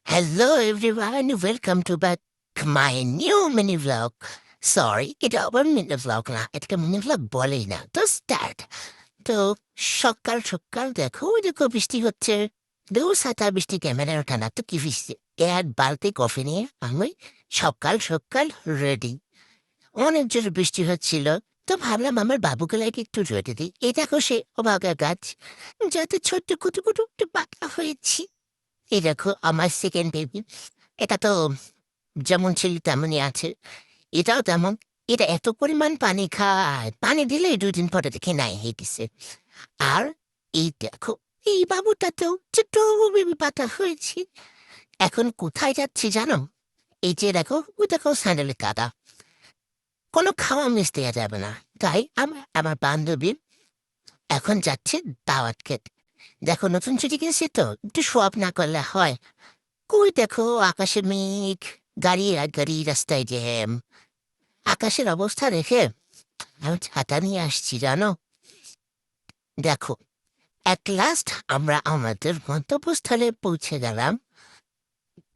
Hello everyone, welcome to back my new mini vlog. Sorry, এটা আবার mini vlog না, এটাকে মিনি vlog বলেই না। তো স্টার্ট। তো সকাল সকাল দেখো বৃষ্টি হচ্ছে। দেখো সাতা বৃষ্টি ক্যামেরায় ওঠা না তো কি বৃষ্টি। এক বালতি কফি নিয়ে আমি সকাল সকাল রেডি। অনেক জোরে বৃষ্টি হচ্ছিল। তো ভাবলাম আমার বাবুকে লাগে একটু রোদে দিই। এই দেখো সে অবাগা গাছ, যাতে ছোট্ট কুটু কুটু একটু পাতলা হয়েছি। এই দেখো আমার সেকেন্ড বেবি। এটা তো যেমন ছিল তেমনই আছে। এটাও তেমন। এটা এত পরিমাণ পানি খায়, পানি দিলে ২ দিন পরে দেখি নাই হয়ে গেছে। আর এই দেখো, এই বাবুটাতেও ছোট্ট বেবি পাতা হয়েছে। এখন কোথায় যাচ্ছি জানো? এই যে দেখো, ওই দেখো স্যান্ডেলের কাদা। কোনো খাওয়া মিস দেওয়া যাবে না। তাই আমার বান্ধবী এখন যাচ্ছে দাওয়াত খেতে। দেখো নতুন ছুটি কিনেছি তো, একটু শো না করলে হয়। কই দেখো আকাশে মেঘ, গাড়ি আর গাড়ি রাস্তায় জ্যাম। আকাশের অবস্থা দেখে আমি ছাতা নিয়ে আসছি জানো। দেখো, অ্যাট লাস্ট আমরা আমাদের গন্তব্যস্থলে পৌঁছে গেলাম।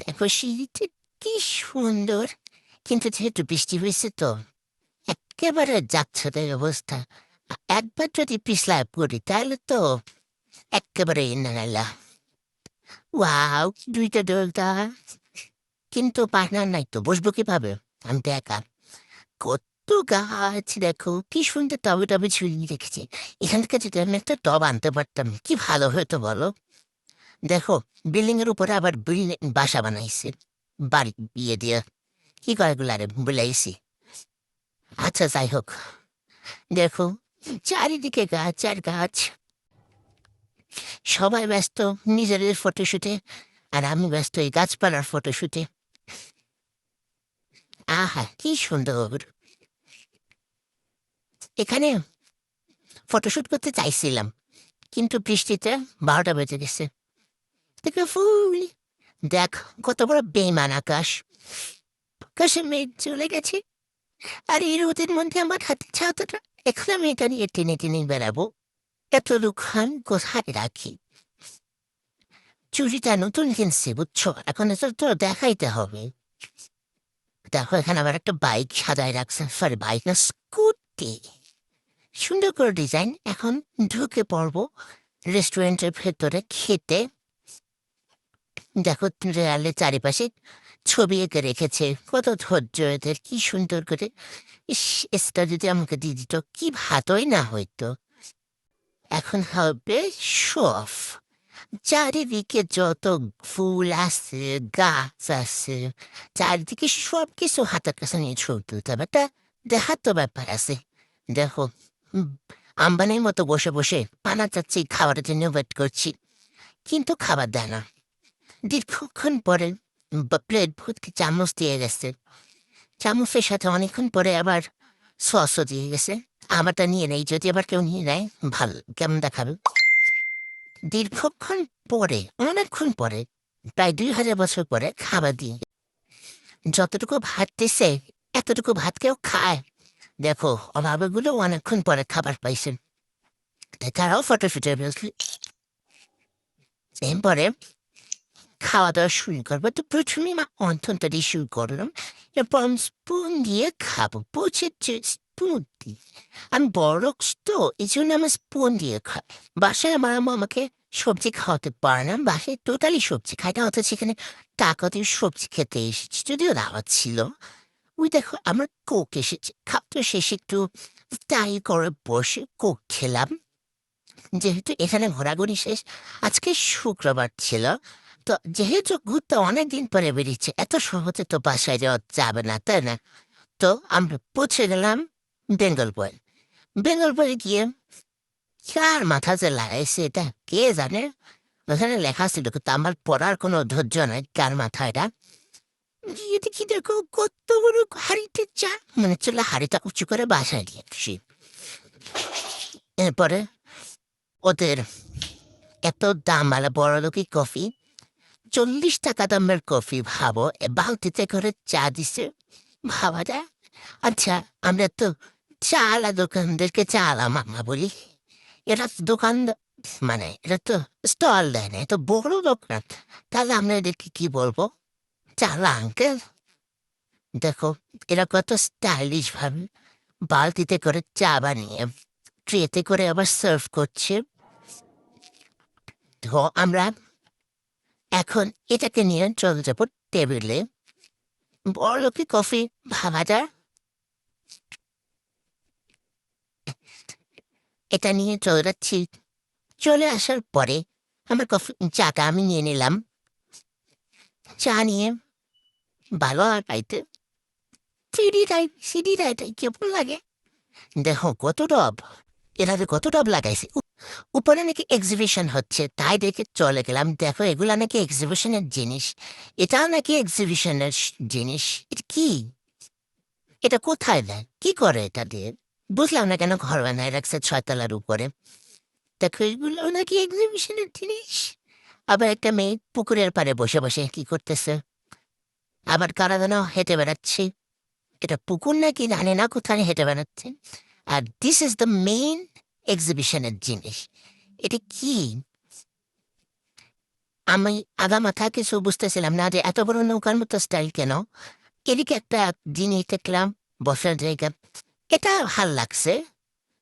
দেখো সিঁড়িতে কি সুন্দর, কিন্তু যেহেতু বৃষ্টি হয়েছে তো একেবারে যাচ্ছদের অবস্থা। একবার যদি পিছলায় পড়ি তাহলে তো একেবারে নাগালা। ওয়াও, 2টা দরজা, কিন্তু পার্টনার নাই তো বসবো কিভাবে? আমি তো একা। কত গাছ দেখো, কি সুন্দর টবে টবে ঝুলিয়ে রেখেছে। এখান থেকে যদি আমি একটা টব আনতে পারতাম কি ভালো হতো বলো। দেখো, বিল্ডিং এর উপরে আবার বাসা বানাইছে, বাড়ি বিয়ে দিয়ে। কি করে গুলারে বলাইছি। আচ্ছা যাই হোক, দেখো চারিদিকে গাছ আর গাছ। সবাই ব্যস্ত নিজেদের ফটোশুটে, আর আমি ব্যস্ত এই গাছপালার ফটোশুটে। আহা কি সুন্দর। এখানে ফটোশুট করতে চাইছিলাম, কিন্তু বৃষ্টিতে 12টা বেজে গেছে। দেখো ফুল, দেখ কত বড় বেইমান আকাশ। আকাশে মেঘ চলে গেছে, আর এই রোদের মধ্যে আমার হাতে ছাতাটা। এখন আমি এটা নিয়ে টেনে টেনে বেড়াবো। এত দুখান কোথায় রাখি? চুরিটা নতুন কিনছি বুঝছো, এখন এটা তো দেখাইতে হবে। দেখো এখানে আবার একটা বাইক সাজায় রাখছে, সরি বাইক না, স্কুটি। সুন্দর করে ডিজাইন। এখন ঢুকে পড়বো রেস্টুরেন্টের ভেতরে খেতে। দেখো দেয়ালের চারিপাশে ছবি এঁকে রেখেছে, কত ধৈর্য এদের, কি সুন্দর করে। ইস, এটা যদি আমাকে দিয়ে দিত কি ভাতই না হইতো। এখন হবে শফ। চারিদিকে যত ফুল আছে, গাছ আছে, চারিদিকে সব কিছু হাতের কাছে নিয়ে ছবি তুলতে হবে। তা দেখার তো ব্যাপার আছে। দেখো, উম, আম্বানির মতো বসে বসে পানা চাচ্ছি, খাবারের জন্য ওয়েট করছি, কিন্তু খাবার দেয় না। দীর্ঘক্ষণ পরে প্লেট ভর্তি চামচ দিয়ে গেছে। চামচের সাথে অনেকক্ষণ পরে আবার সসও দিয়ে গেছে। আমারটা নিয়ে নেই, যদি আবার কেউ নিয়ে নেয় ভাল কেমন দেখাবে। দীর্ঘক্ষণ পরে, অনেকক্ষণ পরে, প্রায় ২,০০০ বছর পরে খাবার দিয়ে যতটুকু ভাত দিছে এতটুকু ভাত কেউ খায়? দেখো অভাবেগুলো অনেকক্ষণ পরে খাবার পাইছেন, তারাও ফটো ফুটে ফেলছে। এরপরে খাওয়া দাওয়া শুরু করবো। তো প্রথমে মা অন্তনটা দিয়ে শুরু করলাম। এরপর আমি স্পুন দিয়ে খাবো, বুঝেছি? স্পুন দিয়ে। আমি বড় লোক তো, এই জন্য আমি স্পুন দিয়ে খাই। বাসায় আমার আম্মু আমাকে সবজি খাওয়াতে পারে না, বাসায় টোটালি সবজি খাই না, অথচ এখানে টাকা দিয়ে সবজি খেতে এসেছি, যদিও দাওয়াত ছিল। ওই দেখো আমার কোক এসেছে, খাওয়া শেষে একটু তাই করে বসে কোক খেলাম। যেহেতু এখানে ঘোরাঘুরি শেষ, আজকে শুক্রবার ছিল। তো যেহেতু ঘুরতে অনেকদিন পরে বেরিয়েছে, এত সহজে তো বাসায় যাওয়া যাবে না, তাই না? তো আমরা পৌঁছে গেলাম বেঙ্গল বয়। বেঙ্গল বয়ে গিয়ে কার মাথা যে লাগাইছে এটা কে জানে। ওখানে লেখা ছিল, কিন্তু আমার পড়ার কোনো ধৈর্য নাই কার মাথা এটা। গিয়ে দেখি দেখো কত বড় হাড়িতে চা, মানে চলে হাড়িটা উঁচু করে বাসায় নিয়ে আসি। এরপরে ওদের এত দাম আলা বড়লোকি কফি, 40 টাকা দামের কফি, ভাবো বালতিতে করে চা দিছে। ভাবা যায়। আচ্ছা, আমরা তো চালা দোকানদেরকে চালা মামা বলি, এরা তো দোকান মানে এটা তো স্টল দেয় না, এত বড় দোকান। তাহলে আমরা এদেরকে কি বলবো? চালা আঙ্কেল, দেখো এরা কত স্টাইলিশ ভাবে বালতিতে করে চা বানিয়ে ট্রেতে করে আবার সার্ভ করছে। তো আমরা এখন এটাকে নিয়ে চলে যাবো টেবিলে। বড় কি কফি ভাবা যায়? এটা নিয়ে চলে যাচ্ছি। চলে আসার পরে আমার কফি চাটা আমি নিয়ে নিলাম। চা নিয়ে ভালো আর পাইতে সিডি টাইপ কেমন লাগে। দেখো কত টব, এভাবে কত টব লাগাইছে। উপরে নাকি এক্সিবিশন হচ্ছে, তাই দেখে চলে গেলাম। দেখো এগুলা নাকি এক্সিবিশনের জিনিস, এটাও নাকি এক্সিবিশনের জিনিস। এটা কি? এটা কোথায় দেয়, কি করে এটা দিয়ে? বুঝলাম না কেন ঘর বানায় রাখছে 6 তলার উপরে। দেখো এগুলো নাকি এক্সিবিশনের জিনিস। আবার একটা মেয়ে পুকুরের পাড়ে বসে বসে কি করতেছে। আবার কারা যেন হেঁটে বেড়াচ্ছে। এটা পুকুর নাকি জানে না, কোথায় হেঁটে বেড়াচ্ছে। আর দিস ইজ দ্য মেইন এক্সিবিশনের জিনিস। এটা কি? আমি আগামাথা কিছু বুঝতেছিলাম না যে এত বড় নৌকার মতো স্টাইল কেন। এদিকে একটা জিনিস দেখলাম, বসার জায়গা। এটা ভাল লাগছে।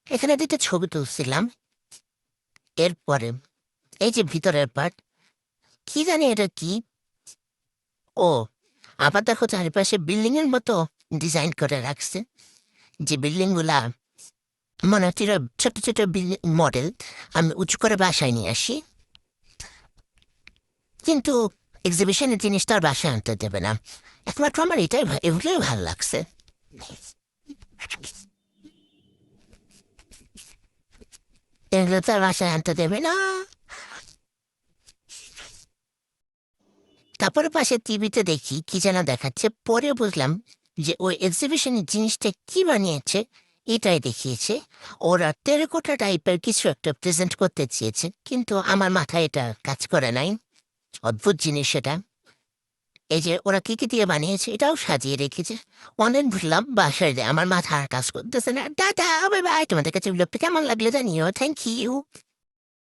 এখানে দুটো ছবি তুলছিলাম। এরপরে এই যে ভিতরের পার্ট, কি জানি এটা কি। ও, আবার দেখো চারিপাশে বিল্ডিং এর মতো ডিজাইন করে রাখছে। যে বিল্ডিং গুলা মনে হচ্ছে এরা ছোট ছোট বিল্ডিং মডেল আমি উঁচু করে বাসায় নিয়ে আসি, কিন্তু এক্সিবিশনের জিনিস তো আর বাসায় আনতে দেবে না। একমাত্র আমার এগুলোই ভালো লাগছে। এগুলো তো আর বাসায় আনতে দেবে না। তারপরে পাশে টিভিতে দেখি কি যেন দেখাচ্ছে, পরে বুঝলাম যে ওই এক্সিবিশনের জিনিসটা কি বানিয়েছে এটাই দেখিয়েছে। ওরা টেরাকোটা টাইপের কিছু একটা প্রেজেন্ট করতে চেয়েছে, কিন্তু আমার মাথায় এটা কাজ করে নাই। অদ্ভুত জিনিস সেটা। এই যে ওরা কি কি দিয়ে বানিয়েছে এটাও সাজিয়ে রেখেছে। অনেক ভুললাম বাসায় দিয়ে আমার মাথা আর কাজ করতেছে না। দাদা বাই বাই, তোমাদের কাছে ব্লগটা কেমন লাগলো জানিও। Thank you.